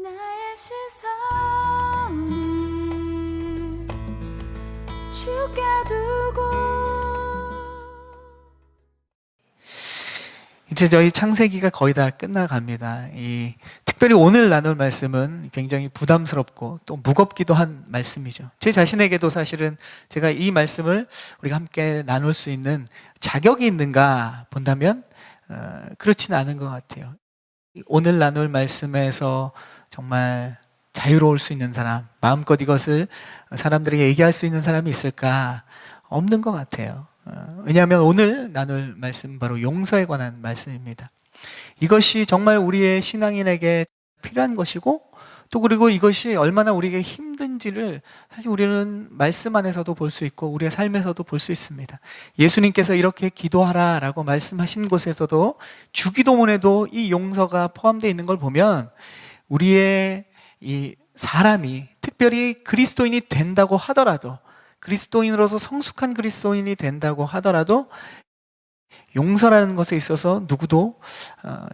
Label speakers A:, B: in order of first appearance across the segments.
A: 나의 시선을 주께 두고
B: 이제 저희 창세기가 거의 다 끝나갑니다. 특별히 오늘 나눌 말씀은 굉장히 부담스럽고 또 무겁기도 한 말씀이죠. 제 자신에게도 사실은 제가 이 말씀을 우리가 함께 나눌 수 있는 자격이 있는가 본다면 그렇지는 않은 것 같아요. 오늘 나눌 말씀에서 정말 자유로울 수 있는 사람, 마음껏 이것을 사람들에게 얘기할 수 있는 사람이 있을까? 없는 것 같아요. 왜냐하면 오늘 나눌 말씀 바로 용서에 관한 말씀입니다. 이것이 정말 우리의 신앙인에게 필요한 것이고 또 그리고 이것이 얼마나 우리에게 힘든지를 사실 우리는 말씀 안에서도 볼 수 있고 우리의 삶에서도 볼 수 있습니다. 예수님께서 이렇게 기도하라라고 말씀하신 곳에서도 주기도문에도 이 용서가 포함되어 있는 걸 보면 우리의 이 사람이 특별히 그리스도인이 된다고 하더라도 그리스도인으로서 성숙한 그리스도인이 된다고 하더라도 용서라는 것에 있어서 누구도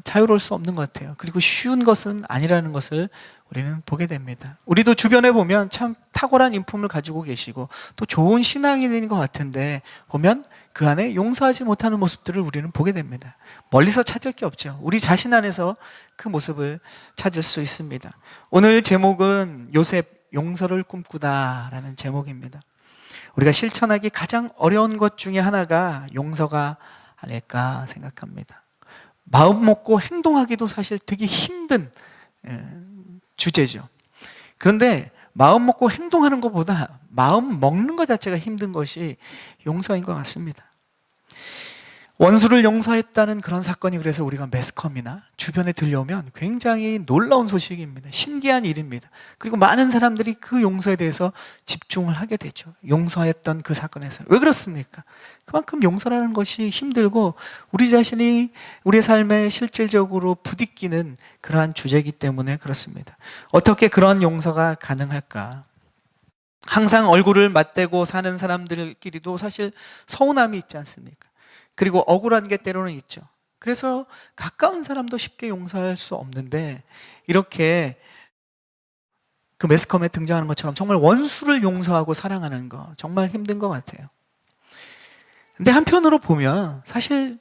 B: 자유로울 수 없는 것 같아요. 그리고 쉬운 것은 아니라는 것을 우리는 보게 됩니다. 우리도 주변에 보면 참 탁월한 인품을 가지고 계시고 또 좋은 신앙인인 것 같은데 보면 그 안에 용서하지 못하는 모습들을 우리는 보게 됩니다. 멀리서 찾을 게 없죠. 우리 자신 안에서 그 모습을 찾을 수 있습니다. 오늘 제목은 요셉 용서를 꿈꾸다라는 제목입니다. 우리가 실천하기 가장 어려운 것 중에 하나가 용서가 아닐까 생각합니다. 마음 먹고 행동하기도 사실 되게 힘든 주제죠. 그런데 마음 먹고 행동하는 것보다 마음 먹는 것 자체가 힘든 것이 용서인 것 같습니다. 원수를 용서했다는 그런 사건이 그래서 우리가 매스컴이나 주변에 들려오면 굉장히 놀라운 소식입니다. 신기한 일입니다. 그리고 많은 사람들이 그 용서에 대해서 집중을 하게 되죠. 용서했던 그 사건에서. 왜 그렇습니까? 그만큼 용서라는 것이 힘들고 우리 자신이 우리의 삶에 실질적으로 부딪히는 그러한 주제이기 때문에 그렇습니다. 어떻게 그런 용서가 가능할까? 항상 얼굴을 맞대고 사는 사람들끼리도 사실 서운함이 있지 않습니까? 그리고 억울한 게 때로는 있죠. 그래서 가까운 사람도 쉽게 용서할 수 없는데 이렇게 그 매스컴에 등장하는 것처럼 정말 원수를 용서하고 사랑하는 거 정말 힘든 것 같아요. 근데 한편으로 보면 사실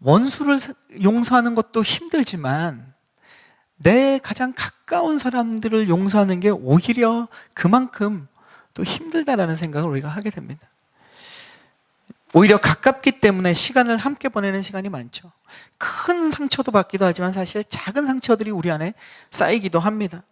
B: 원수를 용서하는 것도 힘들지만 내 가장 가까운 사람들을 용서하는 게 오히려 그만큼 또 힘들다라는 생각을 우리가 하게 됩니다. 오히려 가깝기 때문에 시간을 함께 보내는 시간이 많죠. 큰 상처도 받기도 하지만 사실 작은 상처들이 우리 안에 쌓이기도 합니다.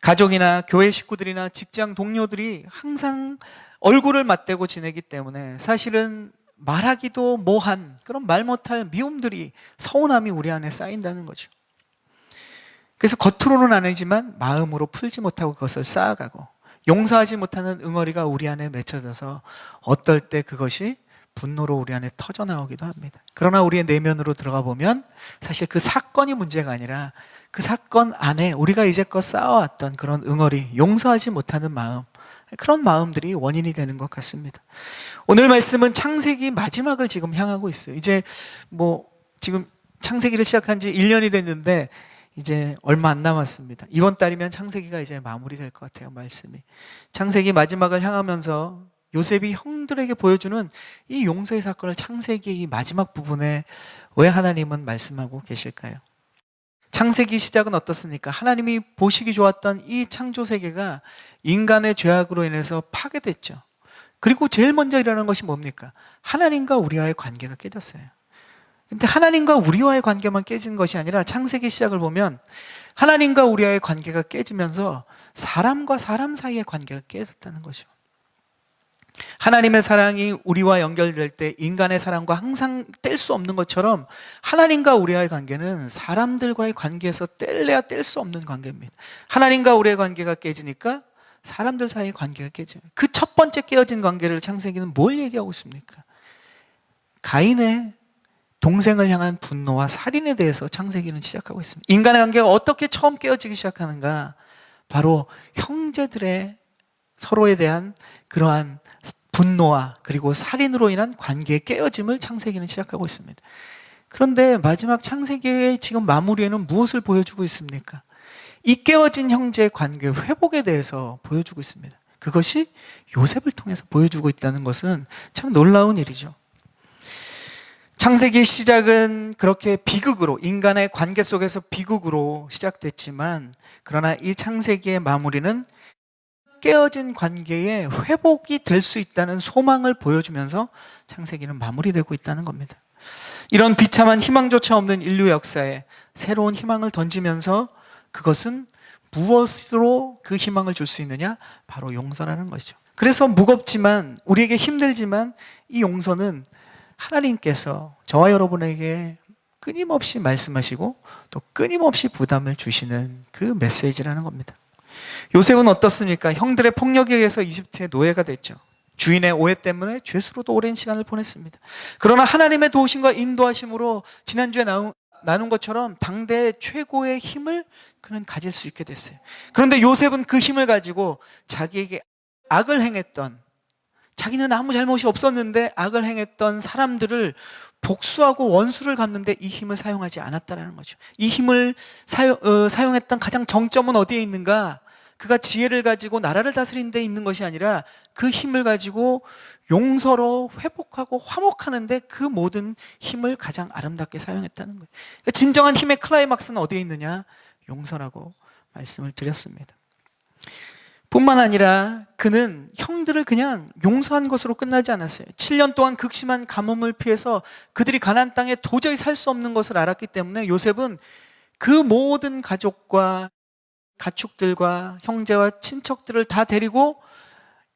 B: 가족이나 교회 식구들이나 직장 동료들이 항상 얼굴을 맞대고 지내기 때문에 사실은 말하기도 뭐한 그런 말 못할 미움들이 서운함이 우리 안에 쌓인다는 거죠. 그래서 겉으로는 아니지만 마음으로 풀지 못하고 그것을 쌓아가고 용서하지 못하는 응어리가 우리 안에 맺혀져서 어떨 때 그것이 분노로 우리 안에 터져나오기도 합니다. 그러나 우리의 내면으로 들어가 보면 사실 그 사건이 문제가 아니라 그 사건 안에 우리가 이제껏 쌓아왔던 그런 응어리, 용서하지 못하는 마음, 그런 마음들이 원인이 되는 것 같습니다. 오늘 말씀은 창세기 마지막을 지금 향하고 있어요. 이제 지금 창세기를 시작한 지 1년이 됐는데 이제 얼마 안 남았습니다. 이번 달이면 창세기가 이제 마무리될 것 같아요, 말씀이. 창세기 마지막을 향하면서 요셉이 형들에게 보여주는 이 용서의 사건을 창세기 이 마지막 부분에 왜 하나님은 말씀하고 계실까요? 창세기 시작은 어떻습니까? 하나님이 보시기 좋았던 이 창조 세계가 인간의 죄악으로 인해서 파괴됐죠. 그리고 제일 먼저 일어나는 것이 뭡니까? 하나님과 우리와의 관계가 깨졌어요. 근데 하나님과 우리와의 관계만 깨진 것이 아니라 창세기 시작을 보면 하나님과 우리와의 관계가 깨지면서 사람과 사람 사이의 관계가 깨졌다는 거죠. 하나님의 사랑이 우리와 연결될 때 인간의 사랑과 항상 뗄 수 없는 것처럼 하나님과 우리와의 관계는 사람들과의 관계에서 뗄래야 뗄 수 없는 관계입니다. 하나님과 우리의 관계가 깨지니까 사람들 사이의 관계가 깨져요. 그 첫 번째 깨어진 관계를 창세기는 뭘 얘기하고 있습니까? 가인의 동생을 향한 분노와 살인에 대해서 창세기는 시작하고 있습니다. 인간의 관계가 어떻게 처음 깨어지기 시작하는가? 바로 형제들의 서로에 대한 그러한 분노와 그리고 살인으로 인한 관계의 깨어짐을 창세기는 시작하고 있습니다. 그런데 마지막 창세기의 지금 마무리에는 무엇을 보여주고 있습니까? 이 깨어진 형제의 관계 회복에 대해서 보여주고 있습니다. 그것이 요셉을 통해서 보여주고 있다는 것은 참 놀라운 일이죠. 창세기의 시작은 그렇게 비극으로, 인간의 관계 속에서 비극으로 시작됐지만, 그러나 이 창세기의 마무리는 깨어진 관계의 회복이 될 수 있다는 소망을 보여주면서 창세기는 마무리되고 있다는 겁니다. 이런 비참한 희망조차 없는 인류 역사에 새로운 희망을 던지면서, 그것은 무엇으로 그 희망을 줄 수 있느냐? 바로 용서라는 것이죠. 그래서 무겁지만, 우리에게 힘들지만, 이 용서는 하나님께서 저와 여러분에게 끊임없이 말씀하시고 또 끊임없이 부담을 주시는 그 메시지라는 겁니다. 요셉은 어떻습니까? 형들의 폭력에 의해서 이집트의 노예가 됐죠. 주인의 오해 때문에 죄수로도 오랜 시간을 보냈습니다. 그러나 하나님의 도우심과 인도하심으로 지난주에 나눈 것처럼 당대의 최고의 힘을 그는 가질 수 있게 됐어요. 그런데 요셉은 그 힘을 가지고 자기에게 악을 행했던, 자기는 아무 잘못이 없었는데 악을 행했던 사람들을 복수하고 원수를 갚는데 이 힘을 사용하지 않았다는 거죠. 이 힘을 사용했던 가장 정점은 어디에 있는가? 그가 지혜를 가지고 나라를 다스리는 데 있는 것이 아니라 그 힘을 가지고 용서로 회복하고 화목하는 데 그 모든 힘을 가장 아름답게 사용했다는 거예요. 그러니까 진정한 힘의 클라이막스는 어디에 있느냐? 용서라고 말씀을 드렸습니다. 뿐만 아니라 그는 형들을 그냥 용서한 것으로 끝나지 않았어요. 7년 동안 극심한 가뭄을 피해서 그들이 가나안 땅에 도저히 살 수 없는 것을 알았기 때문에 요셉은 그 모든 가족과 가축들과 형제와 친척들을 다 데리고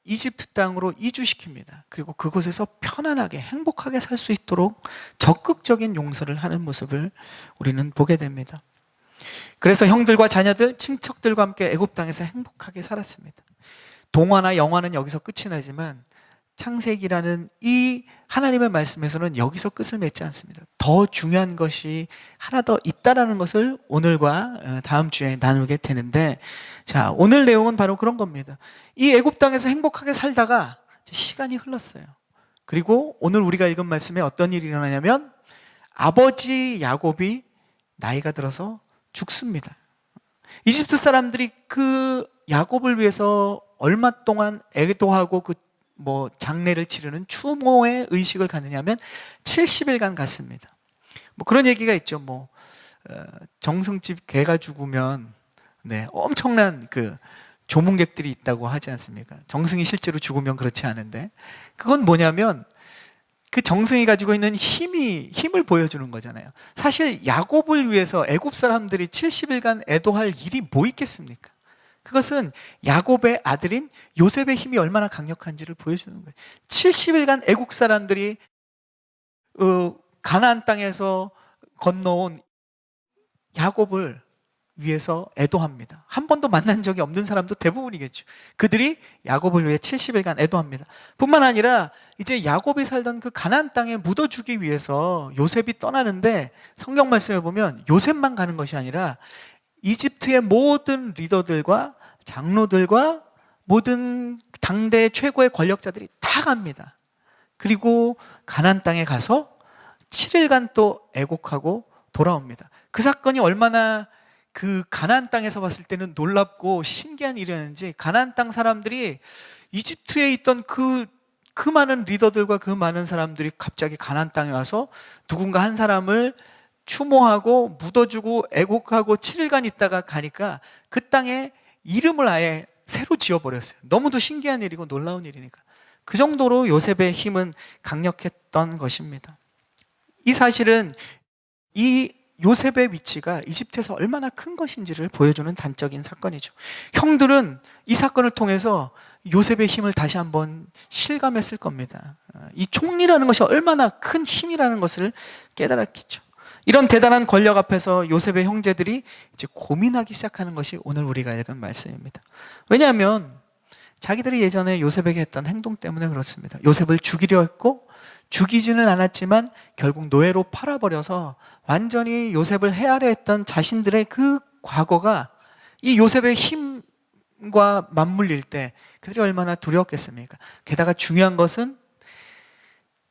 B: 이집트 땅으로 이주시킵니다. 그리고 그곳에서 편안하게 행복하게 살 수 있도록 적극적인 용서를 하는 모습을 우리는 보게 됩니다. 그래서 형들과 자녀들, 친척들과 함께 애굽 땅에서 행복하게 살았습니다. 동화나 영화는 여기서 끝이 나지만 창세기라는 이 하나님의 말씀에서는 여기서 끝을 맺지 않습니다. 더 중요한 것이 하나 더 있다라는 것을 오늘과 다음 주에 나누게 되는데, 자, 오늘 내용은 바로 그런 겁니다. 이 애굽 땅에서 행복하게 살다가 시간이 흘렀어요. 그리고 오늘 우리가 읽은 말씀에 어떤 일이 일어나냐면 아버지 야곱이 나이가 들어서 죽습니다. 이집트 사람들이 그 야곱을 위해서 얼마 동안 애도하고 장례를 치르는 추모의 의식을 갖느냐면 70일간 갔습니다. 그런 얘기가 있죠. 정승집 개가 죽으면 엄청난 조문객들이 있다고 하지 않습니까? 정승이 실제로 죽으면 그렇지 않은데, 그건 뭐냐면 그 정승이 가지고 있는 힘을 보여주는 거잖아요. 사실 야곱을 위해서 애굽 사람들이 70일간 애도할 일이 뭐 있겠습니까? 그것은 야곱의 아들인 요셉의 힘이 얼마나 강력한지를 보여주는 거예요. 70일간 애국 사람들이 가나안 땅에서 건너온 야곱을 위해서 애도합니다. 한 번도 만난 적이 없는 사람도 대부분이겠죠. 그들이 야곱을 위해 70일간 애도합니다. 뿐만 아니라 이제 야곱이 살던 그 가나안 땅에 묻어주기 위해서 요셉이 떠나는데, 성경 말씀에 보면 요셉만 가는 것이 아니라 이집트의 모든 리더들과 장로들과 모든 당대 최고의 권력자들이 다 갑니다. 그리고 가나안 땅에 가서 7일간 또 애곡하고 돌아옵니다. 그 사건이 얼마나 그 가나안 땅에서 봤을 때는 놀랍고 신기한 일이었는지, 가나안 땅 사람들이 이집트에 있던 그 많은 리더들과 그 많은 사람들이 갑자기 가나안 땅에 와서 누군가 한 사람을 추모하고 묻어주고 애곡하고 7일간 있다가 가니까 그 땅에 이름을 아예 새로 지어버렸어요. 너무도 신기한 일이고 놀라운 일이니까. 그 정도로 요셉의 힘은 강력했던 것입니다. 이 사실은 이 요셉의 위치가 이집트에서 얼마나 큰 것인지를 보여주는 단적인 사건이죠. 형들은 이 사건을 통해서 요셉의 힘을 다시 한번 실감했을 겁니다. 이 총리라는 것이 얼마나 큰 힘이라는 것을 깨달았겠죠. 이런 대단한 권력 앞에서 요셉의 형제들이 이제 고민하기 시작하는 것이 오늘 우리가 읽은 말씀입니다. 왜냐하면 자기들이 예전에 요셉에게 했던 행동 때문에 그렇습니다. 요셉을 죽이려 했고 죽이지는 않았지만 결국 노예로 팔아버려서 완전히 요셉을 헤아려 했던 자신들의 그 과거가 이 요셉의 힘과 맞물릴 때 그들이 얼마나 두려웠겠습니까? 게다가 중요한 것은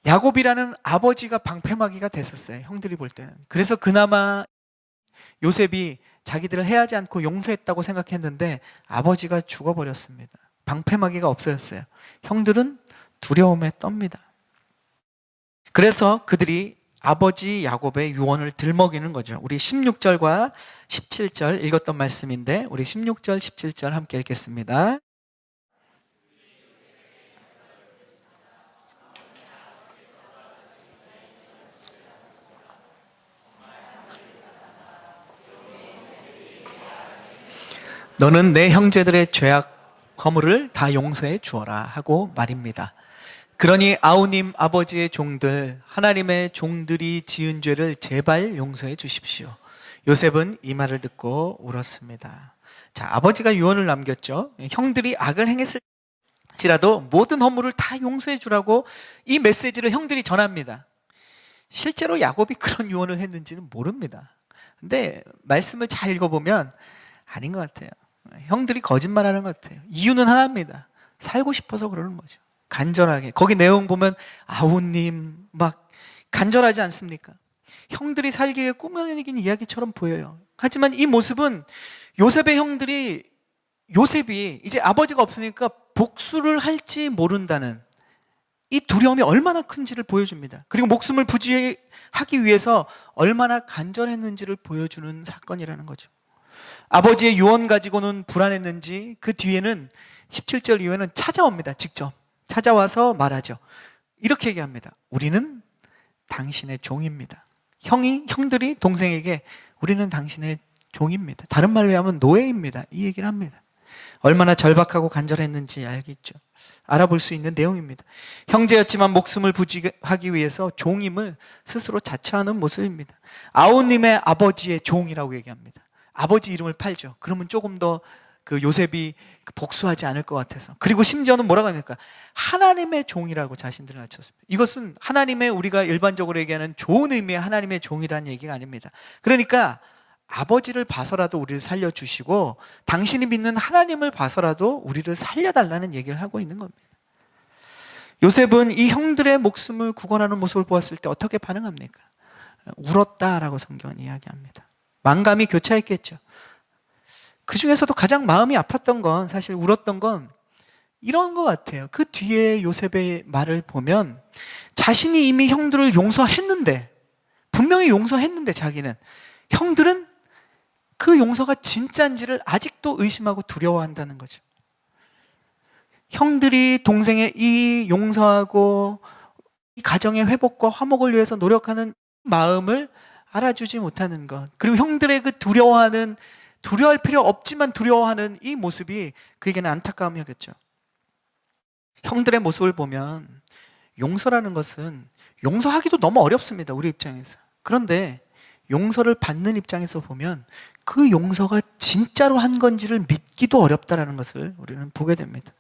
B: 야곱이라는 아버지가 방패막이가 됐었어요. 형들이 볼 때는. 그래서 그나마 요셉이 자기들을 해하지 않고 용서했다고 생각했는데 아버지가 죽어버렸습니다. 방패막이가 없어졌어요. 형들은 두려움에 떱니다. 그래서 그들이 아버지 야곱의 유언을 들먹이는 거죠. 우리 16절과 17절 읽었던 말씀인데 우리 16절, 17절 함께 읽겠습니다. 너는 내 형제들의 죄악 허물을 다 용서해 주어라 하고 말입니다. 그러니 아우님 아버지의 종들, 하나님의 종들이 지은 죄를 제발 용서해 주십시오. 요셉은 이 말을 듣고 울었습니다. 자, 아버지가 유언을 남겼죠. 형들이 악을 행했을지라도 모든 허물을 다 용서해 주라고 이 메시지를 형들이 전합니다. 실제로 야곱이 그런 유언을 했는지는 모릅니다. 근데 말씀을 잘 읽어보면 아닌 것 같아요. 형들이 거짓말하는 것 같아요. 이유는 하나입니다. 살고 싶어서 그러는 거죠. 간절하게. 거기 내용 보면 아우님 막 간절하지 않습니까? 형들이 살기 위해 꾸며내긴 이야기처럼 보여요. 하지만 이 모습은 요셉의 형들이, 요셉이 이제 아버지가 없으니까 복수를 할지 모른다는 이 두려움이 얼마나 큰지를 보여줍니다. 그리고 목숨을 부지하기 위해서 얼마나 간절했는지를 보여주는 사건이라는 거죠. 아버지의 유언 가지고는 불안했는지 그 뒤에는 17절 이후에는 찾아옵니다. 직접 찾아와서 말하죠. 이렇게 얘기합니다. 우리는 당신의 종입니다. 형들이 동생에게 우리는 당신의 종입니다. 다른 말로 하면 노예입니다. 이 얘기를 합니다. 얼마나 절박하고 간절했는지 알겠죠. 알아볼 수 있는 내용입니다. 형제였지만 목숨을 부지하기 위해서 종임을 스스로 자처하는 모습입니다. 아우님의 아버지의 종이라고 얘기합니다. 아버지 이름을 팔죠. 그러면 조금 더 그 요셉이 복수하지 않을 것 같아서. 그리고 심지어는 뭐라고 합니까? 하나님의 종이라고 자신들을 낮췄습니다. 이것은 하나님의, 우리가 일반적으로 얘기하는 좋은 의미의 하나님의 종이라는 얘기가 아닙니다. 그러니까 아버지를 봐서라도 우리를 살려주시고 당신이 믿는 하나님을 봐서라도 우리를 살려달라는 얘기를 하고 있는 겁니다. 요셉은 이 형들의 목숨을 구원하는 모습을 보았을 때 어떻게 반응합니까? 울었다라고 성경은 이야기합니다. 만감이 교차했겠죠. 그 중에서도 가장 마음이 아팠던 건, 사실 울었던 건 이런 것 같아요. 그 뒤에 요셉의 말을 보면 자신이 이미 형들을 용서했는데, 분명히 용서했는데 자기는, 형들은 그 용서가 진짜인지를 아직도 의심하고 두려워한다는 거죠. 형들이 동생의 이 용서하고 이 가정의 회복과 화목을 위해서 노력하는 마음을 알아주지 못하는 것, 그리고 형들의 그 두려워할 필요 없지만 두려워하는 이 모습이 그에게는 안타까움이었겠죠. 형들의 모습을 보면 용서라는 것은, 용서하기도 너무 어렵습니다, 우리 입장에서. 그런데 용서를 받는 입장에서 보면 그 용서가 진짜로 한 건지를 믿기도 어렵다는 것을 우리는 보게 됩니다.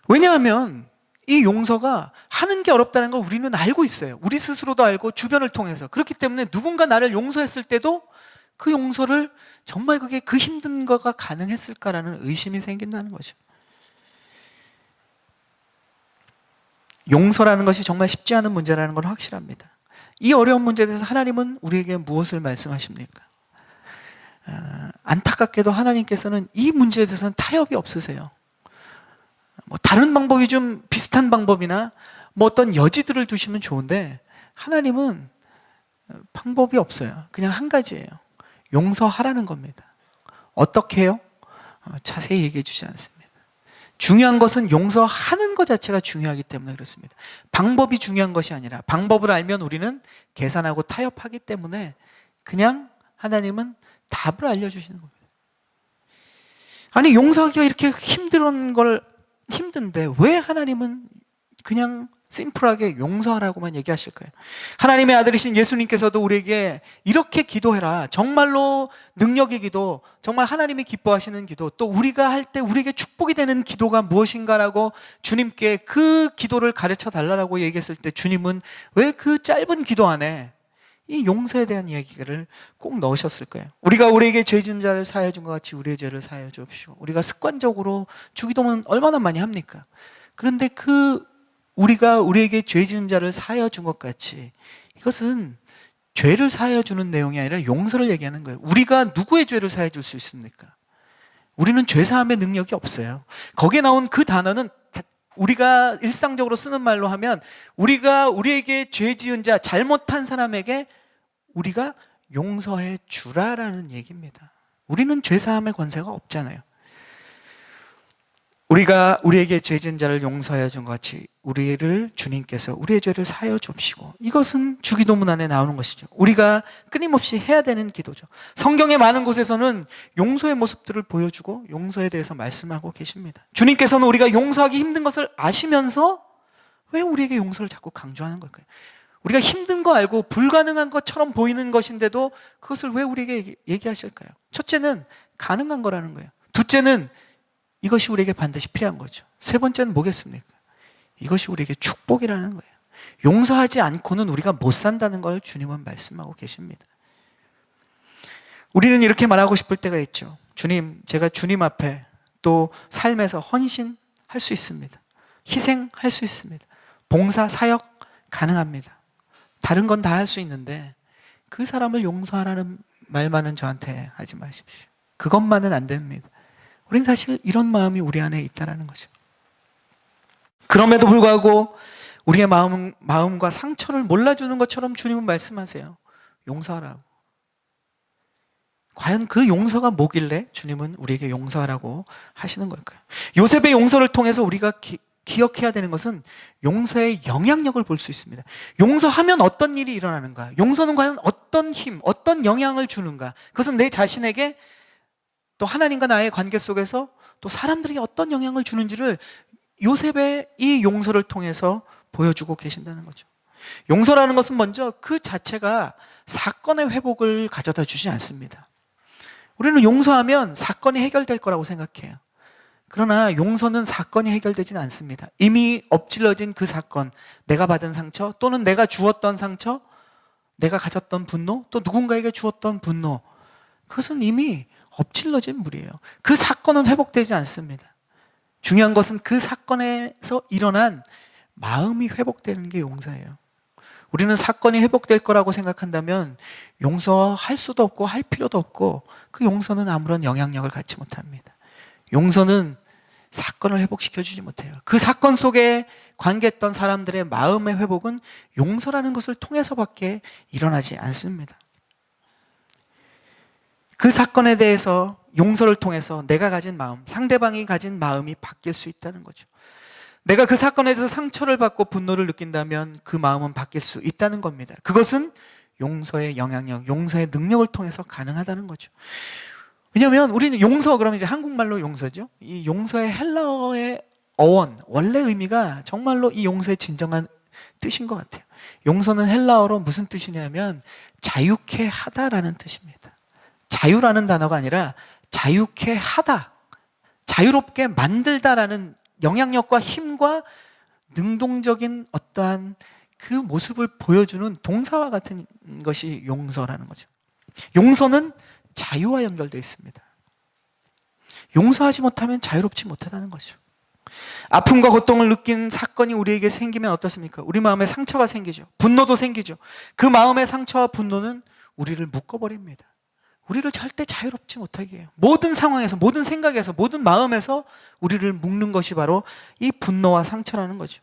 B: 왜냐하면 이 용서가 하는 게 어렵다는 걸 우리는 알고 있어요. 우리 스스로도 알고 주변을 통해서. 그렇기 때문에 누군가 나를 용서했을 때도 그 용서를 정말 그게 그 힘든 거가 가능했을까라는 의심이 생긴다는 거죠. 용서라는 것이 정말 쉽지 않은 문제라는 건 확실합니다. 이 어려운 문제에 대해서 하나님은 우리에게 무엇을 말씀하십니까? 안타깝게도 하나님께서는 이 문제에 대해서는 타협이 없으세요. 다른 방법이 좀 비슷한 방법이나 어떤 여지들을 두시면 좋은데 하나님은 방법이 없어요. 그냥 한 가지예요. 용서하라는 겁니다. 어떻게 해요? 자세히 얘기해 주지 않습니다. 중요한 것은 용서하는 것 자체가 중요하기 때문에 그렇습니다. 방법이 중요한 것이 아니라, 방법을 알면 우리는 계산하고 타협하기 때문에 그냥 하나님은 답을 알려주시는 겁니다. 아니, 용서하기가 이렇게 힘든데 왜 하나님은 그냥 심플하게 용서하라고만 얘기하실까요? 하나님의 아들이신 예수님께서도 우리에게 이렇게 기도해라, 정말로 능력의 기도, 정말 하나님이 기뻐하시는 기도, 또 우리가 할 때 우리에게 축복이 되는 기도가 무엇인가라고 주님께 그 기도를 가르쳐 달라고 얘기했을 때 주님은 왜 그 짧은 기도 안에 이 용서에 대한 이야기를 꼭 넣으셨을까요? 우리가 우리에게 죄 지은 자를 사하여 준 것 같이 우리의 죄를 사하여 주옵시고. 우리가 습관적으로 주기도문 얼마나 많이 합니까? 그런데 우리가 우리에게 죄 지은 자를 사하여 준 것 같이, 이것은 죄를 사하여 주는 내용이 아니라 용서를 얘기하는 거예요. 우리가 누구의 죄를 사하여 줄 수 있습니까? 우리는 죄사함의 능력이 없어요. 거기에 나온 그 단어는 우리가 일상적으로 쓰는 말로 하면 우리가 우리에게 죄 지은 자, 잘못한 사람에게 우리가 용서해 주라라는 얘기입니다. 우리는 죄사함의 권세가 없잖아요. 우리가 우리에게 죄 지은 자를 용서하여 준 것 같이 우리를 주님께서 우리의 죄를 사하여 줍시고, 이것은 주기도문 안에 나오는 것이죠. 우리가 끊임없이 해야 되는 기도죠. 성경의 많은 곳에서는 용서의 모습들을 보여주고 용서에 대해서 말씀하고 계십니다. 주님께서는 우리가 용서하기 힘든 것을 아시면서 왜 우리에게 용서를 자꾸 강조하는 걸까요? 우리가 힘든 거 알고 불가능한 것처럼 보이는 것인데도 그것을 왜 우리에게 얘기하실까요? 첫째는 가능한 거라는 거예요. 둘째는 이것이 우리에게 반드시 필요한 거죠. 세 번째는 뭐겠습니까? 이것이 우리에게 축복이라는 거예요. 용서하지 않고는 우리가 못 산다는 걸 주님은 말씀하고 계십니다. 우리는 이렇게 말하고 싶을 때가 있죠. 주님, 제가 주님 앞에 또 삶에서 헌신할 수 있습니다. 희생할 수 있습니다. 봉사, 사역 가능합니다. 다른 건 다 할 수 있는데 그 사람을 용서하라는 말만은 저한테 하지 마십시오. 그것만은 안 됩니다. 우리는 사실 이런 마음이 우리 안에 있다는 거죠. 그럼에도 불구하고 우리의 마음과 상처를 몰라주는 것처럼 주님은 말씀하세요. 용서하라고. 과연 그 용서가 뭐길래 주님은 우리에게 용서하라고 하시는 걸까요? 요셉의 용서를 통해서 우리가 기억해야 되는 것은 용서의 영향력을 볼 수 있습니다. 용서하면 어떤 일이 일어나는가? 용서는 과연 어떤 힘, 어떤 영향을 주는가? 그것은 내 자신에게 또 하나님과 나의 관계 속에서 또 사람들에게 어떤 영향을 주는지를 요셉의 이 용서를 통해서 보여주고 계신다는 거죠. 용서라는 것은 먼저 그 자체가 사건의 회복을 가져다 주지 않습니다. 우리는 용서하면 사건이 해결될 거라고 생각해요. 그러나 용서는 사건이 해결되지는 않습니다. 이미 엎질러진 그 사건, 내가 받은 상처 또는 내가 주었던 상처, 내가 가졌던 분노, 또 누군가에게 주었던 분노, 그것은 이미 엎질러진 물이에요. 그 사건은 회복되지 않습니다. 중요한 것은 그 사건에서 일어난 마음이 회복되는 게 용서예요. 우리는 사건이 회복될 거라고 생각한다면 용서할 수도 없고 할 필요도 없고 그 용서는 아무런 영향력을 갖지 못합니다. 용서는 사건을 회복시켜주지 못해요. 그 사건 속에 관계했던 사람들의 마음의 회복은 용서라는 것을 통해서밖에 일어나지 않습니다. 그 사건에 대해서 용서를 통해서 내가 가진 마음, 상대방이 가진 마음이 바뀔 수 있다는 거죠. 내가 그 사건에 대해서 상처를 받고 분노를 느낀다면 그 마음은 바뀔 수 있다는 겁니다. 그것은 용서의 영향력, 용서의 능력을 통해서 가능하다는 거죠. 왜냐하면 우리는 용서, 그러면 이제 한국말로 용서죠. 이 용서의 헬라어의 어원, 원래 의미가 정말로 이 용서의 진정한 뜻인 것 같아요. 용서는 헬라어로 무슨 뜻이냐면 자유케 하다라는 뜻입니다. 자유라는 단어가 아니라 자유케 하다, 자유롭게 만들다라는 영향력과 힘과 능동적인 어떠한 그 모습을 보여주는 동사와 같은 것이 용서라는 거죠. 용서는 자유와 연결되어 있습니다. 용서하지 못하면 자유롭지 못하다는 거죠. 아픔과 고통을 느낀 사건이 우리에게 생기면 어떻습니까? 우리 마음에 상처가 생기죠. 분노도 생기죠. 그 마음의 상처와 분노는 우리를 묶어버립니다. 우리를 절대 자유롭지 못하게 해요. 모든 상황에서, 모든 생각에서, 모든 마음에서 우리를 묶는 것이 바로 이 분노와 상처라는 거죠.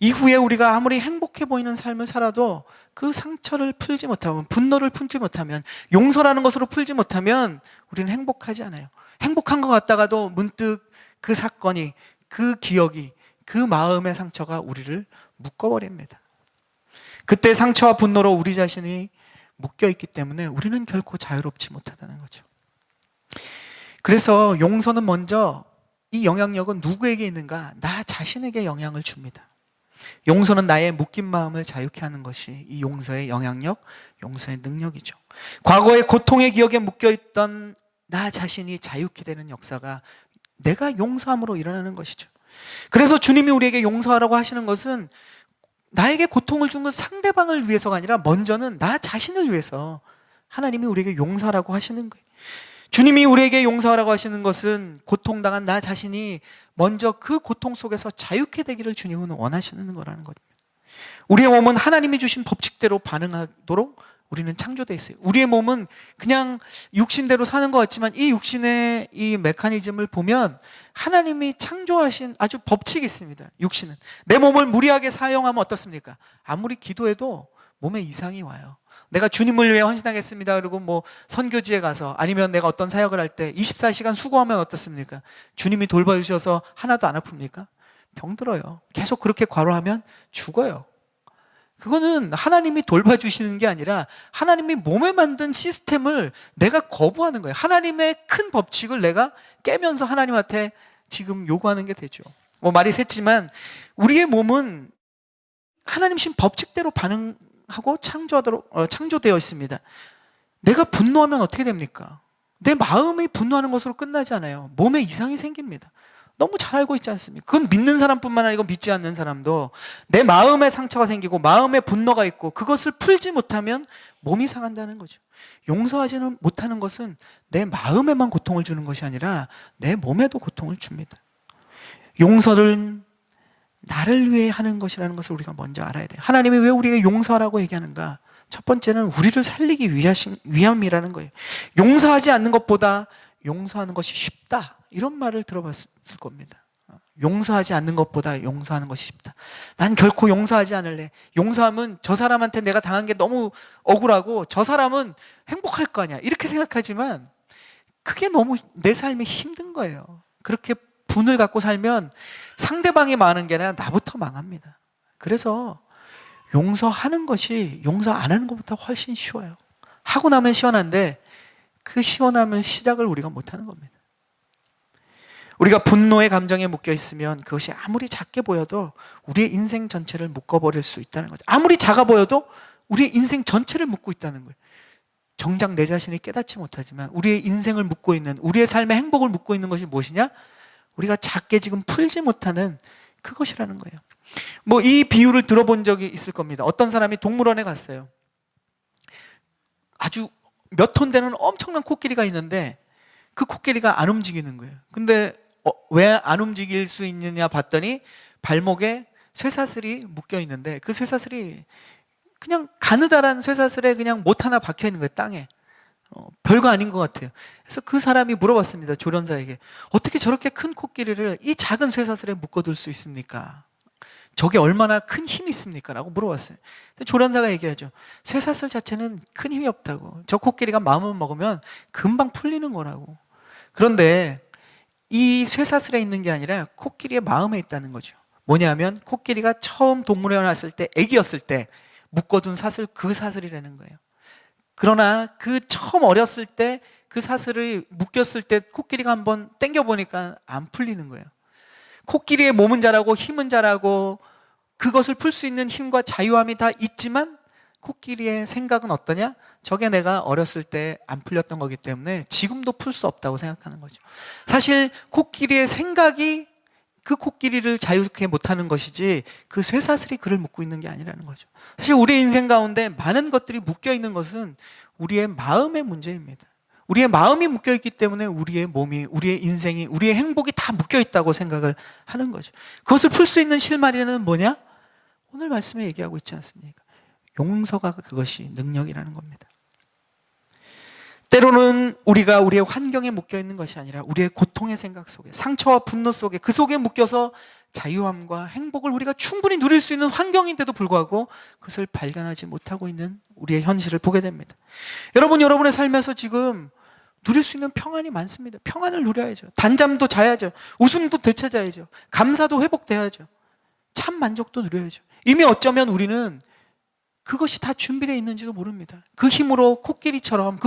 B: 이후에 우리가 아무리 행복해 보이는 삶을 살아도 그 상처를 풀지 못하면, 분노를 풀지 못하면, 용서라는 것으로 풀지 못하면 우리는 행복하지 않아요. 행복한 것 같다가도 문득 그 사건이, 그 기억이, 그 마음의 상처가 우리를 묶어버립니다. 그때 상처와 분노로 우리 자신이 묶여있기 때문에 우리는 결코 자유롭지 못하다는 거죠. 그래서 용서는 먼저 이 영향력은 누구에게 있는가? 나 자신에게 영향을 줍니다. 용서는 나의 묶인 마음을 자유케 하는 것이 이 용서의 영향력, 용서의 능력이죠. 과거의 고통의 기억에 묶여있던 나 자신이 자유케 되는 역사가 내가 용서함으로 일어나는 것이죠. 그래서 주님이 우리에게 용서하라고 하시는 것은 나에게 고통을 준 건 상대방을 위해서가 아니라 먼저는 나 자신을 위해서 하나님이 우리에게 용서하라고 하시는 거예요. 주님이 우리에게 용서하라고 하시는 것은 고통당한 나 자신이 먼저 그 고통 속에서 자유케 되기를 주님은 원하시는 거라는 겁니다. 우리의 몸은 하나님이 주신 법칙대로 반응하도록 우리는 창조되어 있어요. 우리의 몸은 그냥 육신대로 사는 것 같지만 이 육신의 이 메커니즘을 보면 하나님이 창조하신 아주 법칙이 있습니다. 육신은 내 몸을 무리하게 사용하면 어떻습니까? 아무리 기도해도 몸에 이상이 와요. 내가 주님을 위해 헌신하겠습니다 그리고 뭐 선교지에 가서 아니면 내가 어떤 사역을 할 때 24시간 수고하면 어떻습니까? 주님이 돌봐주셔서 하나도 안 아픕니까? 병들어요. 계속 그렇게 과로하면 죽어요. 그거는 하나님이 돌봐주시는 게 아니라 하나님이 몸에 만든 시스템을 내가 거부하는 거예요. 하나님의 큰 법칙을 내가 깨면서 하나님한테 지금 요구하는 게 되죠. 뭐 말이 샜지만 우리의 몸은 하나님 신 법칙대로 반응하고 창조되어 있습니다. 내가 분노하면 어떻게 됩니까? 내 마음이 분노하는 것으로 끝나지 않아요. 몸에 이상이 생깁니다. 너무 잘 알고 있지 않습니까? 그건 믿는 사람뿐만 아니고 믿지 않는 사람도 내 마음에 상처가 생기고 마음에 분노가 있고 그것을 풀지 못하면 몸이 상한다는 거죠. 용서하지는 못하는 것은 내 마음에만 고통을 주는 것이 아니라 내 몸에도 고통을 줍니다. 용서를 나를 위해 하는 것이라는 것을 우리가 먼저 알아야 돼요. 하나님이 왜 우리에게 용서하라고 얘기하는가? 첫 번째는 우리를 살리기 위함이라는 거예요. 용서하지 않는 것보다 용서하는 것이 쉽다. 이런 말을 들어봤을 겁니다. 용서하지 않는 것보다 용서하는 것이 쉽다. 난 결코 용서하지 않을래. 용서하면 저 사람한테 내가 당한 게 너무 억울하고 저 사람은 행복할 거 아니야. 이렇게 생각하지만 그게 너무 내 삶이 힘든 거예요. 그렇게 분을 갖고 살면 상대방이 망하는 게 아니라 나부터 망합니다. 그래서 용서하는 것이 용서 안 하는 것보다 훨씬 쉬워요. 하고 나면 시원한데 그 시원함을 시작을 우리가 못하는 겁니다. 우리가 분노의 감정에 묶여 있으면 그것이 아무리 작게 보여도 우리의 인생 전체를 묶어버릴 수 있다는 거죠. 아무리 작아 보여도 우리의 인생 전체를 묶고 있다는 거예요. 정작 내 자신이 깨닫지 못하지만 우리의 인생을 묶고 있는, 우리의 삶의 행복을 묶고 있는 것이 무엇이냐? 우리가 작게 지금 풀지 못하는 그것이라는 거예요. 뭐 이 비유를 들어본 적이 있을 겁니다. 어떤 사람이 동물원에 갔어요. 아주 몇 톤 되는 엄청난 코끼리가 있는데 그 코끼리가 안 움직이는 거예요. 근데 왜 안 움직일 수 있느냐 봤더니 발목에 쇠사슬이 묶여 있는데 그 쇠사슬이 그냥 가느다란 쇠사슬에 그냥 못 하나 박혀 있는 거예요, 땅에. 별거 아닌 것 같아요. 그래서 그 사람이 물어봤습니다, 조련사에게. 어떻게 저렇게 큰 코끼리를 이 작은 쇠사슬에 묶어둘 수 있습니까? 저게 얼마나 큰 힘이 있습니까? 라고 물어봤어요. 근데 조련사가 얘기하죠. 쇠사슬 자체는 큰 힘이 없다고. 저 코끼리가 마음을 먹으면 금방 풀리는 거라고. 그런데 이 쇠사슬에 있는 게 아니라 코끼리의 마음에 있다는 거죠. 뭐냐면 코끼리가 처음 동물원에 왔을 때, 애기였을 때 묶어둔 사슬, 그 사슬이라는 거예요. 그러나 그 처음 어렸을 때 그 사슬을 묶였을 때 코끼리가 한번 당겨보니까 안 풀리는 거예요. 코끼리의 몸은 자라고 힘은 자라고 그것을 풀 수 있는 힘과 자유함이 다 있지만 코끼리의 생각은 어떠냐? 저게 내가 어렸을 때 안 풀렸던 거기 때문에 지금도 풀 수 없다고 생각하는 거죠. 사실 코끼리의 생각이 그 코끼리를 자유롭게 못하는 것이지 그 쇠사슬이 그를 묶고 있는 게 아니라는 거죠. 사실 우리 인생 가운데 많은 것들이 묶여 있는 것은 우리의 마음의 문제입니다. 우리의 마음이 묶여 있기 때문에 우리의 몸이, 우리의 인생이, 우리의 행복이 다 묶여 있다고 생각을 하는 거죠. 그것을 풀 수 있는 실마리는 뭐냐? 오늘 말씀에 얘기하고 있지 않습니까? 용서가 그것이 능력이라는 겁니다. 때로는 우리가 우리의 환경에 묶여 있는 것이 아니라 우리의 고통의 생각 속에, 상처와 분노 속에, 그 속에 묶여서 자유함과 행복을 우리가 충분히 누릴 수 있는 환경인데도 불구하고 그것을 발견하지 못하고 있는 우리의 현실을 보게 됩니다. 여러분의 삶에서 지금 누릴 수 있는 평안이 많습니다. 평안을 누려야죠. 단잠도 자야죠. 웃음도 되찾아야죠. 감사도 회복돼야죠. 참 만족도 누려야죠. 이미 어쩌면 우리는 그것이 다 준비되어 있는지도 모릅니다. 그 힘으로 코끼리처럼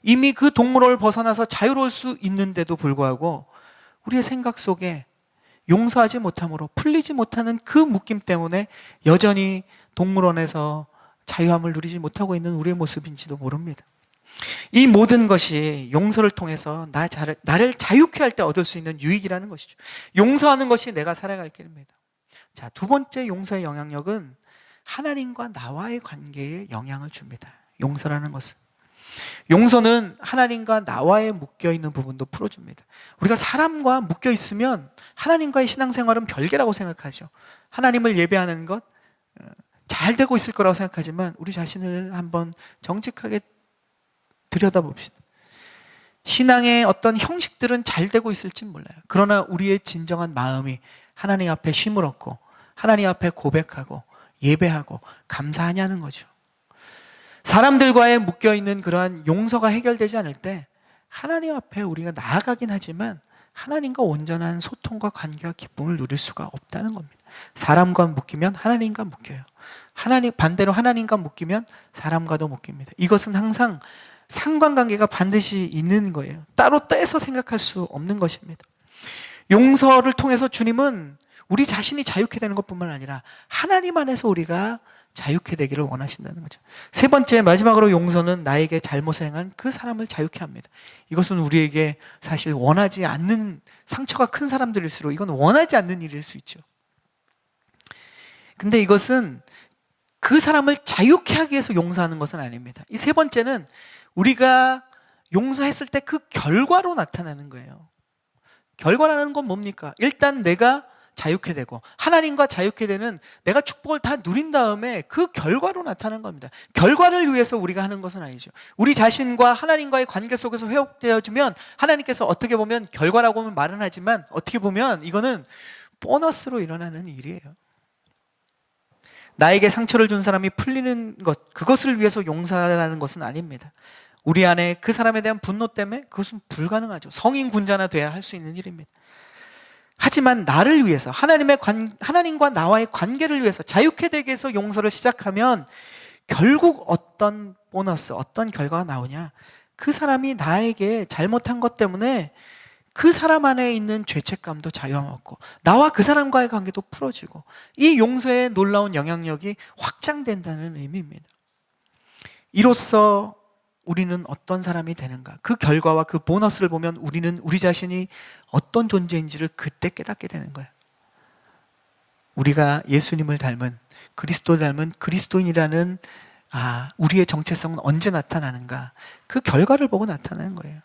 B: 이미 그 동물원을 벗어나서 자유로울 수 있는데도 불구하고 우리의 생각 속에 용서하지 못함으로 풀리지 못하는 그 묶임 때문에 여전히 동물원에서 자유함을 누리지 못하고 있는 우리의 모습인지도 모릅니다. 이 모든 것이 용서를 통해서 나를 자유케 할 때 얻을 수 있는 유익이라는 것이죠. 용서하는 것이 내가 살아갈 길입니다. 자, 두 번째 용서의 영향력은 하나님과 나와의 관계에 영향을 줍니다. 용서라는 것은. 용서는 하나님과 나와의 묶여있는 부분도 풀어줍니다. 우리가 사람과 묶여있으면 하나님과의 신앙생활은 별개라고 생각하죠. 하나님을 예배하는 것, 잘 되고 있을 거라고 생각하지만 우리 자신을 한번 정직하게 들여다봅시다. 신앙의 어떤 형식들은 잘 되고 있을지 몰라요. 그러나 우리의 진정한 마음이 하나님 앞에 쉼을 얻고 하나님 앞에 고백하고 예배하고 감사하냐는 거죠. 사람들과의 묶여있는 그러한 용서가 해결되지 않을 때 하나님 앞에 우리가 나아가긴 하지만 하나님과 온전한 소통과 관계와 기쁨을 누릴 수가 없다는 겁니다. 사람과 묶이면 하나님과 묶여요. 반대로 하나님과 묶이면 사람과도 묶입니다. 이것은 항상 상관관계가 반드시 있는 거예요. 따로 떼서 생각할 수 없는 것입니다. 용서를 통해서 주님은 우리 자신이 자유케 되는 것뿐만 아니라 하나님 안에서 우리가 자유케 되기를 원하신다는 거죠. 세 번째, 마지막으로 용서는 나에게 잘못을 행한 그 사람을 자유케 합니다. 이것은 우리에게 사실 원하지 않는, 상처가 큰 사람들일수록 이건 원하지 않는 일일 수 있죠. 근데 이것은 그 사람을 자유케 하기 위해서 용서하는 것은 아닙니다. 이 세 번째는 우리가 용서했을 때 그 결과로 나타나는 거예요. 결과라는 건 뭡니까? 일단 내가 자유케 되고 하나님과 자유케 되는, 내가 축복을 다 누린 다음에 그 결과로 나타나는 겁니다. 결과를 위해서 우리가 하는 것은 아니죠. 우리 자신과 하나님과의 관계 속에서 회복되어지면 하나님께서 어떻게 보면 결과라고는 말은 하지만 어떻게 보면 이거는 보너스로 일어나는 일이에요. 나에게 상처를 준 사람이 풀리는 것, 그것을 위해서 용서하라는 것은 아닙니다. 우리 안에 그 사람에 대한 분노 때문에 그것은 불가능하죠. 성인 군자나 돼야 할 수 있는 일입니다. 하지만 나를 위해서, 하나님과 나와의 관계를 위해서 자유케 되기 위해서 용서를 시작하면 결국 어떤 보너스, 어떤 결과가 나오냐? 그 사람이 나에게 잘못한 것 때문에 그 사람 안에 있는 죄책감도 자유함 얻고 나와 그 사람과의 관계도 풀어지고 이 용서의 놀라운 영향력이 확장된다는 의미입니다. 이로써 우리는 어떤 사람이 되는가? 그 결과와 그 보너스를 보면 우리는 우리 자신이 어떤 존재인지를 그때 깨닫게 되는 거예요. 우리가 예수님을 닮은, 그리스도 닮은 그리스도인이라는 우리의 정체성은 언제 나타나는가? 그 결과를 보고 나타나는 거예요.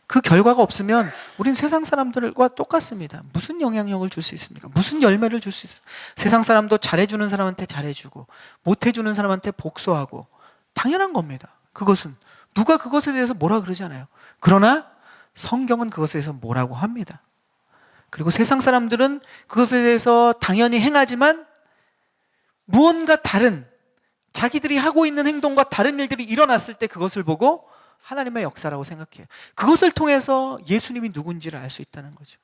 B: 그 결과가 없으면 우린 세상 사람들과 똑같습니다. 무슨 영향력을 줄 수 있습니까? 무슨 열매를 줄 수 있습니까? 세상 사람도 잘해주는 사람한테 잘해주고 못해주는 사람한테 복수하고 당연한 겁니다. 그것은 누가 그것에 대해서 뭐라 그러지 않아요. 그러나 성경은 그것에 대해서 뭐라고 합니다. 그리고 세상 사람들은 그것에 대해서 당연히 행하지만 무언가 다른, 자기들이 하고 있는 행동과 다른 일들이 일어났을 때 그것을 보고 하나님의 역사라고 생각해요. 그것을 통해서 예수님이 누군지를 알 수 있다는 거죠.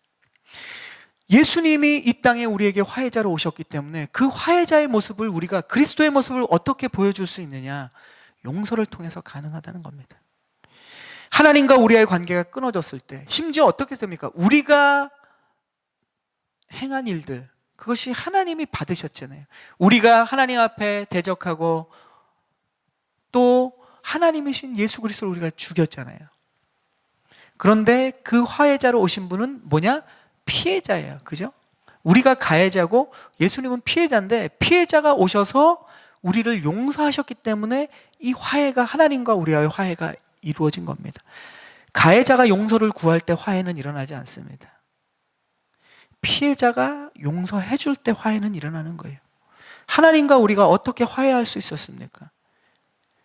B: 예수님이 이 땅에 우리에게 화해자로 오셨기 때문에 그 화해자의 모습을, 우리가 그리스도의 모습을 어떻게 보여줄 수 있느냐? 용서를 통해서 가능하다는 겁니다. 하나님과 우리의 관계가 끊어졌을 때 심지어 어떻게 됩니까? 우리가 행한 일들, 그것이 하나님이 받으셨잖아요. 우리가 하나님 앞에 대적하고 또 하나님이신 예수 그리스도를 우리가 죽였잖아요. 그런데 그 화해자로 오신 분은 뭐냐? 피해자예요. 그죠? 우리가 가해자고 예수님은 피해자인데 피해자가 오셔서 우리를 용서하셨기 때문에 이 화해가, 하나님과 우리와의 화해가 이루어진 겁니다. 가해자가 용서를 구할 때 화해는 일어나지 않습니다. 피해자가 용서해 줄 때 화해는 일어나는 거예요. 하나님과 우리가 어떻게 화해할 수 있었습니까?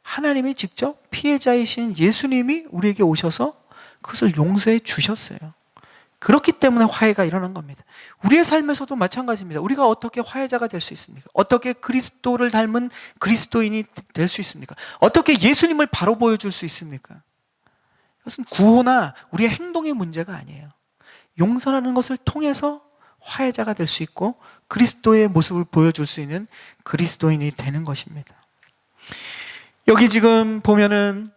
B: 하나님이 직접 피해자이신 예수님이 우리에게 오셔서 그것을 용서해 주셨어요. 그렇기 때문에 화해가 일어난 겁니다. 우리의 삶에서도 마찬가지입니다. 우리가 어떻게 화해자가 될 수 있습니까? 어떻게 그리스도를 닮은 그리스도인이 될 수 있습니까? 어떻게 예수님을 바로 보여줄 수 있습니까? 그것은 구호나 우리의 행동의 문제가 아니에요. 용서라는 것을 통해서 화해자가 될 수 있고 그리스도의 모습을 보여줄 수 있는 그리스도인이 되는 것입니다. 여기 지금 보면은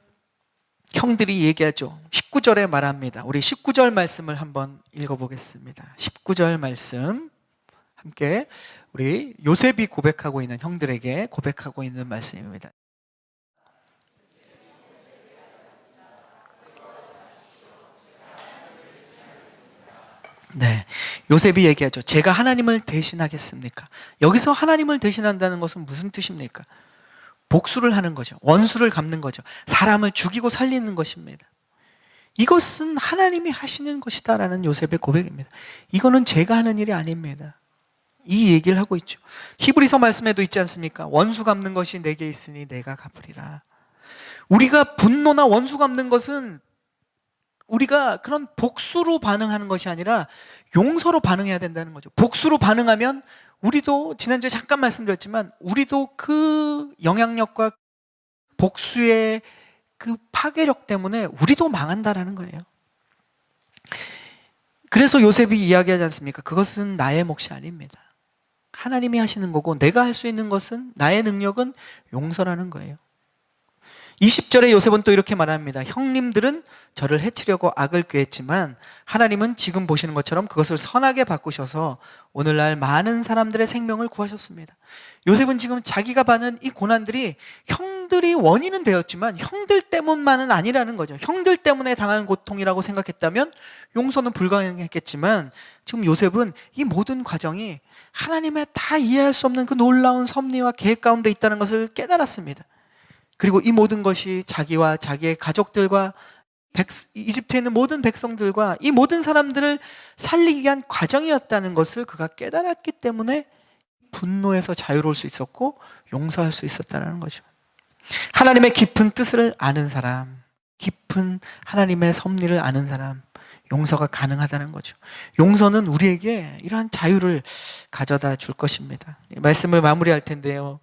B: 형들이 얘기하죠. 19절에 말합니다. 우리 19절 말씀을 한번 읽어보겠습니다. 19절 말씀 함께 우리 요셉이 고백하고 있는, 형들에게 고백하고 있는 말씀입니다. 네, 요셉이 얘기하죠. 제가 하나님을 대신하겠습니까? 여기서 하나님을 대신한다는 것은 무슨 뜻입니까? 복수를 하는 거죠. 원수를 갚는 거죠. 사람을 죽이고 살리는 것입니다. 이것은 하나님이 하시는 것이다라는 요셉의 고백입니다. 이거는 제가 하는 일이 아닙니다. 이 얘기를 하고 있죠. 히브리서 말씀에도 있지 않습니까? 원수 갚는 것이 내게 있으니 내가 갚으리라. 우리가 분노나 원수 갚는 것은 우리가 그런 복수로 반응하는 것이 아니라 용서로 반응해야 된다는 거죠. 복수로 반응하면 우리도 지난주에 잠깐 말씀드렸지만 우리도 그 영향력과 복수의 그 파괴력 때문에 우리도 망한다라는 거예요. 그래서 요셉이 이야기하지 않습니까? 그것은 나의 몫이 아닙니다. 하나님이 하시는 거고 내가 할 수 있는 것은 나의 능력은 용서라는 거예요. 20절에 요셉은 또 이렇게 말합니다. 형님들은 저를 해치려고 악을 꾀했지만 하나님은 지금 보시는 것처럼 그것을 선하게 바꾸셔서 오늘날 많은 사람들의 생명을 구하셨습니다. 요셉은 지금 자기가 받는 이 고난들이 형들이 원인은 되었지만 형들 때문만은 아니라는 거죠. 형들 때문에 당한 고통이라고 생각했다면 용서는 불가능했겠지만 지금 요셉은 이 모든 과정이 하나님의 다 이해할 수 없는 그 놀라운 섭리와 계획 가운데 있다는 것을 깨달았습니다. 그리고 이 모든 것이 자기와 자기의 가족들과 이집트에 있는 모든 백성들과 이 모든 사람들을 살리기 위한 과정이었다는 것을 그가 깨달았기 때문에 분노에서 자유로울 수 있었고 용서할 수 있었다는 거죠. 하나님의 깊은 뜻을 아는 사람, 깊은 하나님의 섭리를 아는 사람, 용서가 가능하다는 거죠. 용서는 우리에게 이러한 자유를 가져다 줄 것입니다. 말씀을 마무리할 텐데요.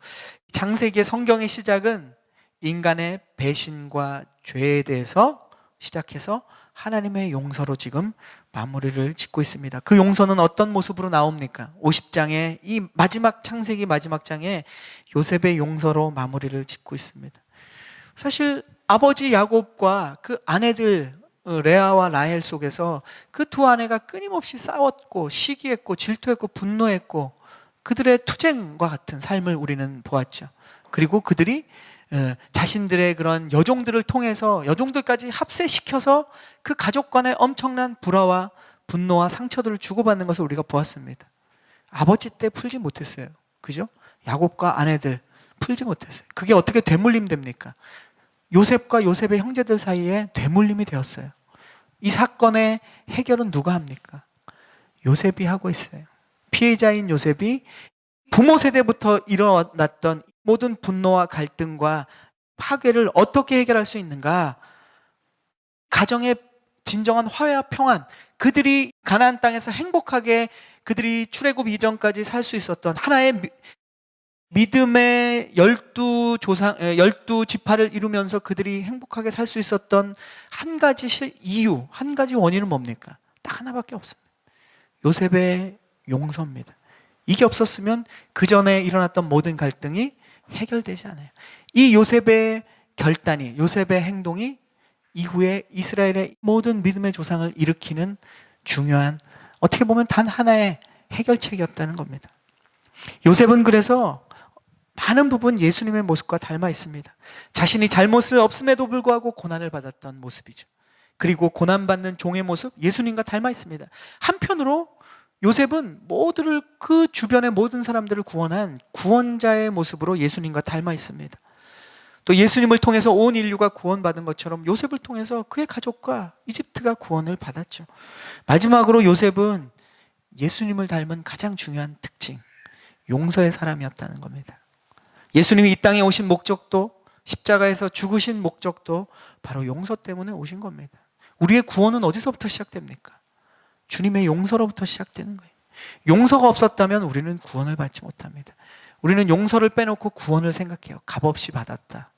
B: 창세기의 성경의 시작은 인간의 배신과 죄에 대해서 시작해서 하나님의 용서로 지금 마무리를 짓고 있습니다. 그 용서는 어떤 모습으로 나옵니까? 50장의 이 마지막 창세기 마지막 장에 요셉의 용서로 마무리를 짓고 있습니다. 사실 아버지 야곱과 그 아내들 레아와 라헬 속에서 그 두 아내가 끊임없이 싸웠고 시기했고 질투했고 분노했고 그들의 투쟁과 같은 삶을 우리는 보았죠. 그리고 그들이 자신들의 그런 여종들을 통해서 여종들까지 합세시켜서 그 가족 간의 엄청난 불화와 분노와 상처들을 주고받는 것을 우리가 보았습니다. 아버지 때 풀지 못했어요. 그죠? 야곱과 아내들 풀지 못했어요. 그게 어떻게 되물림 됩니까? 요셉과 요셉의 형제들 사이에 되물림이 되었어요. 이 사건의 해결은 누가 합니까? 요셉이 하고 있어요. 피해자인 요셉이 부모 세대부터 일어났던 모든 분노와 갈등과 파괴를 어떻게 해결할 수 있는가? 가정의 진정한 화해와 평안, 그들이 가나안 땅에서 행복하게 그들이 출애굽 이전까지 살 수 있었던 하나의 믿음의 12 지파를 이루면서 그들이 행복하게 살 수 있었던 한 가지 이유, 한 가지 원인은 뭡니까? 딱 하나밖에 없습니다. 요셉의 용서입니다. 이게 없었으면 그 전에 일어났던 모든 갈등이 해결되지 않아요. 이 요셉의 결단이, 요셉의 행동이 이후에 이스라엘의 모든 믿음의 조상을 일으키는 중요한, 어떻게 보면 단 하나의 해결책이었다는 겁니다. 요셉은 그래서 많은 부분 예수님의 모습과 닮아 있습니다. 자신이 잘못을 없음에도 불구하고 고난을 받았던 모습이죠. 그리고 고난받는 종의 모습, 예수님과 닮아 있습니다. 한편으로 요셉은 모두를, 그 주변의 모든 사람들을 구원한 구원자의 모습으로 예수님과 닮아 있습니다. 또 예수님을 통해서 온 인류가 구원받은 것처럼 요셉을 통해서 그의 가족과 이집트가 구원을 받았죠. 마지막으로 요셉은 예수님을 닮은 가장 중요한 특징, 용서의 사람이었다는 겁니다. 예수님이 이 땅에 오신 목적도, 십자가에서 죽으신 목적도 바로 용서 때문에 오신 겁니다. 우리의 구원은 어디서부터 시작됩니까? 주님의 용서로부터 시작되는 거예요. 용서가 없었다면 우리는 구원을 받지 못합니다. 우리는 용서를 빼놓고 구원을 생각해요. 값없이 받았다.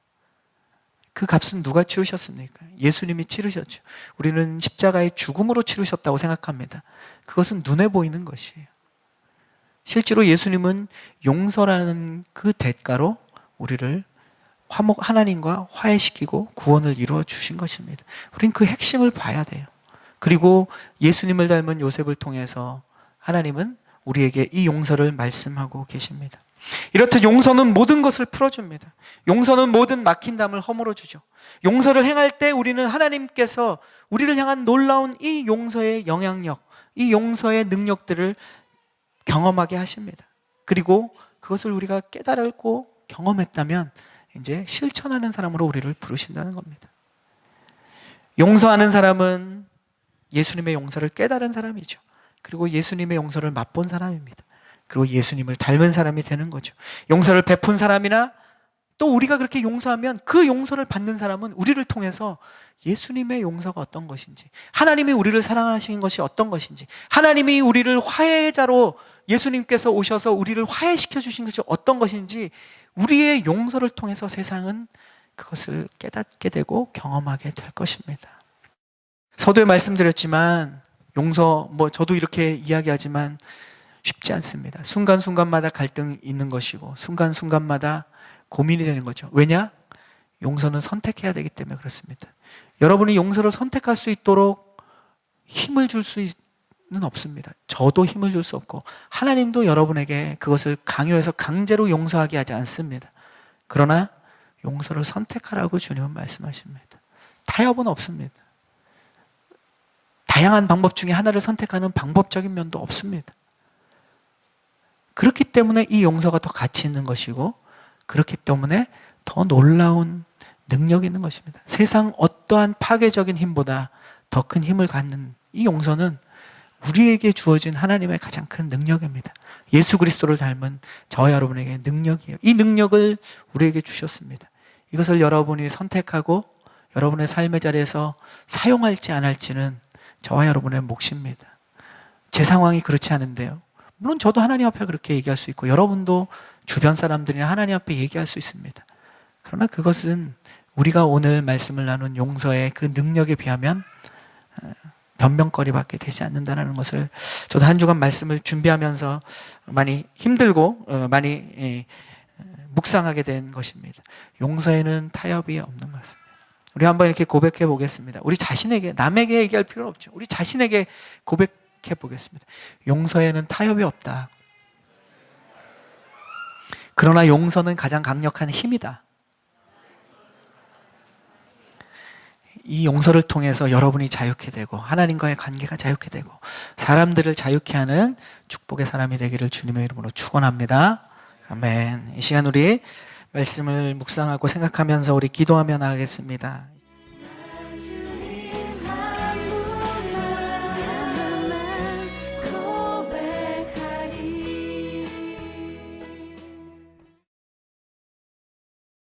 B: 그 값은 누가 치르셨습니까? 예수님이 치르셨죠. 우리는 십자가의 죽음으로 치르셨다고 생각합니다. 그것은 눈에 보이는 것이에요. 실제로 예수님은 용서라는 그 대가로 우리를 하나님과 화해시키고 구원을 이루어 주신 것입니다. 우리는 그 핵심을 봐야 돼요. 그리고 예수님을 닮은 요셉을 통해서 하나님은 우리에게 이 용서를 말씀하고 계십니다. 이렇듯 용서는 모든 것을 풀어줍니다. 용서는 모든 막힌 담을 허물어주죠. 용서를 행할 때 우리는 하나님께서 우리를 향한 놀라운 이 용서의 영향력, 이 용서의 능력들을 경험하게 하십니다. 그리고 그것을 우리가 깨달고 경험했다면 이제 실천하는 사람으로 우리를 부르신다는 겁니다. 용서하는 사람은 예수님의 용서를 깨달은 사람이죠. 그리고 예수님의 용서를 맛본 사람입니다. 그리고 예수님을 닮은 사람이 되는 거죠. 용서를 베푼 사람이나 또 우리가 그렇게 용서하면 그 용서를 받는 사람은 우리를 통해서 예수님의 용서가 어떤 것인지, 하나님이 우리를 사랑하시는 것이 어떤 것인지, 하나님이 우리를 화해자로 예수님께서 오셔서 우리를 화해시켜 주신 것이 어떤 것인지, 우리의 용서를 통해서 세상은 그것을 깨닫게 되고 경험하게 될 것입니다. 서두에 말씀드렸지만 용서, 저도 이렇게 이야기하지만 쉽지 않습니다. 순간순간마다 갈등이 있는 것이고 순간순간마다 고민이 되는 거죠. 왜냐? 용서는 선택해야 되기 때문에 그렇습니다. 여러분이 용서를 선택할 수 있도록 힘을 줄 수는 없습니다. 저도 힘을 줄 수 없고 하나님도 여러분에게 그것을 강요해서 강제로 용서하게 하지 않습니다. 그러나 용서를 선택하라고 주님은 말씀하십니다. 타협은 없습니다. 다양한 방법 중에 하나를 선택하는 방법적인 면도 없습니다. 그렇기 때문에 이 용서가 더 가치 있는 것이고, 그렇기 때문에 더 놀라운 능력이 있는 것입니다. 세상 어떠한 파괴적인 힘보다 더 큰 힘을 갖는 이 용서는 우리에게 주어진 하나님의 가장 큰 능력입니다. 예수 그리스도를 닮은 저와 여러분에게 능력이에요. 이 능력을 우리에게 주셨습니다. 이것을 여러분이 선택하고 여러분의 삶의 자리에서 사용할지 안 할지는 저와 여러분의 몫입니다. 제 상황이 그렇지 않은데요. 물론 저도 하나님 앞에 그렇게 얘기할 수 있고 여러분도 주변 사람들이나 하나님 앞에 얘기할 수 있습니다. 그러나 그것은 우리가 오늘 말씀을 나눈 용서의 그 능력에 비하면 변명거리밖에 되지 않는다는 것을 저도 한 주간 말씀을 준비하면서 많이 힘들고 많이 묵상하게 된 것입니다. 용서에는 타협이 없는 것 같습니다. 우리 한번 이렇게 고백해 보겠습니다. 우리 자신에게, 남에게 얘기할 필요는 없죠. 우리 자신에게 고백해 보겠습니다. 용서에는 타협이 없다. 그러나 용서는 가장 강력한 힘이다. 이 용서를 통해서 여러분이 자유케 되고 하나님과의 관계가 자유케 되고 사람들을 자유케 하는 축복의 사람이 되기를 주님의 이름으로 축원합니다. 아멘. 이 시간 우리 말씀을 묵상하고 생각하면서 우리 기도하며 나가겠습니다.